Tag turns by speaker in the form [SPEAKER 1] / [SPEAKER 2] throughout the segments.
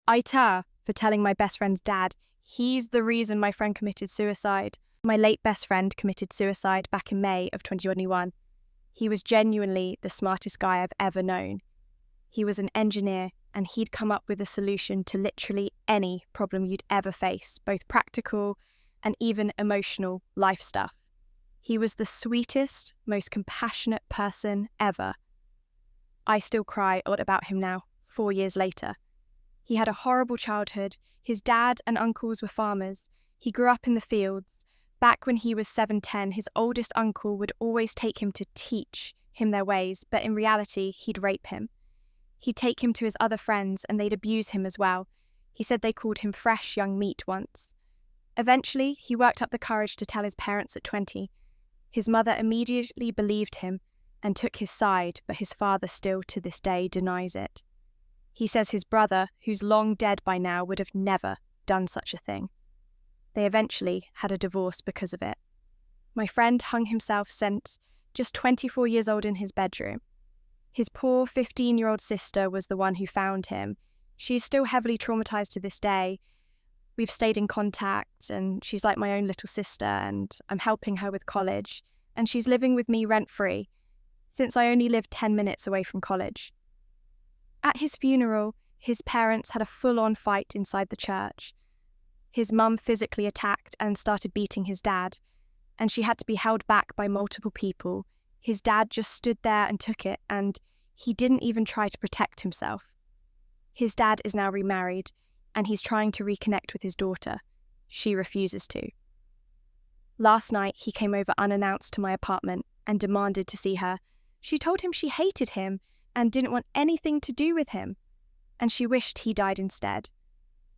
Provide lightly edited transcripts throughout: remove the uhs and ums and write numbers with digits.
[SPEAKER 1] AITAH for telling my best friend's dad. He's the reason my friend committed suicide. My late best friend committed suicide back in May of 2021. He was genuinely the smartest guy I've ever known. He was an engineer, and he'd come up with a solution to literally any problem you'd ever face, both practical and even emotional life stuff. He was the sweetest, most compassionate person ever. I still cry a lot about him now, 4 years later. He had a horrible childhood. His dad and uncles were farmers. He grew up in the fields. Back when he was 7-10, his oldest uncle would always take him to teach him their ways, but in reality, he'd rape him. He'd take him to his other friends, and they'd abuse him as well. He said they called him fresh young meat once. Eventually, he worked up the courage to tell his parents at 20. His mother immediately believed him and took his side, but his father still to this day denies it. He says his brother, who's long dead by now, would have never done such a thing. They eventually had a divorce because of it. My friend hung himself sent just 24 years old in his bedroom. His poor 15-year-old sister was the one who found him. She's still heavily traumatized to this day. We've stayed in contact, and she's like my own little sister, and I'm helping her with college, and she's living with me rent-free, since I only live 10 minutes away from college. At his funeral, his parents had a full-on fight inside the church. His mum physically attacked and started beating his dad, and she had to be held back by multiple people. His dad just stood there and took it, and he didn't even try to protect himself. His dad is now remarried, and he's trying to reconnect with his daughter. She refuses to. Last night, he came over unannounced to my apartment and demanded to see her. She told him she hated him and didn't want anything to do with him, and she wished he died instead.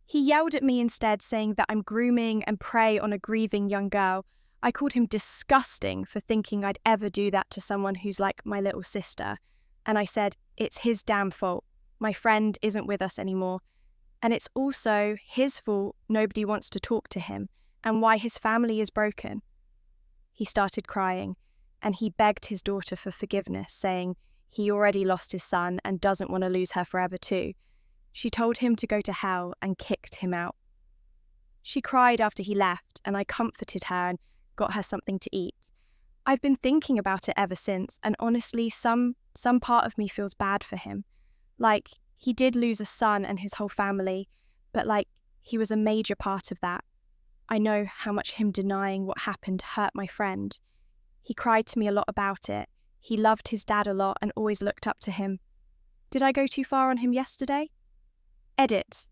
[SPEAKER 1] He yelled at me instead, saying that I'm grooming and prey on a grieving young girl. I called him disgusting for thinking I'd ever do that to someone who's like my little sister, and I said, it's his damn fault. My friend isn't with us anymore, and it's also his fault nobody wants to talk to him, and why his family is broken. He started crying, and he begged his daughter for forgiveness, saying he already lost his son and doesn't want to lose her forever too. She told him to go to hell and kicked him out. She cried after he left, and I comforted her and got her something to eat. I've been thinking about it ever since, and honestly, some part of me feels bad for him. Like, he did lose a son and his whole family, but he was a major part of that. I know how much him denying what happened hurt my friend. He cried to me a lot about it. He loved his dad a lot and always looked up to him. Did I go too far on him yesterday? Edit.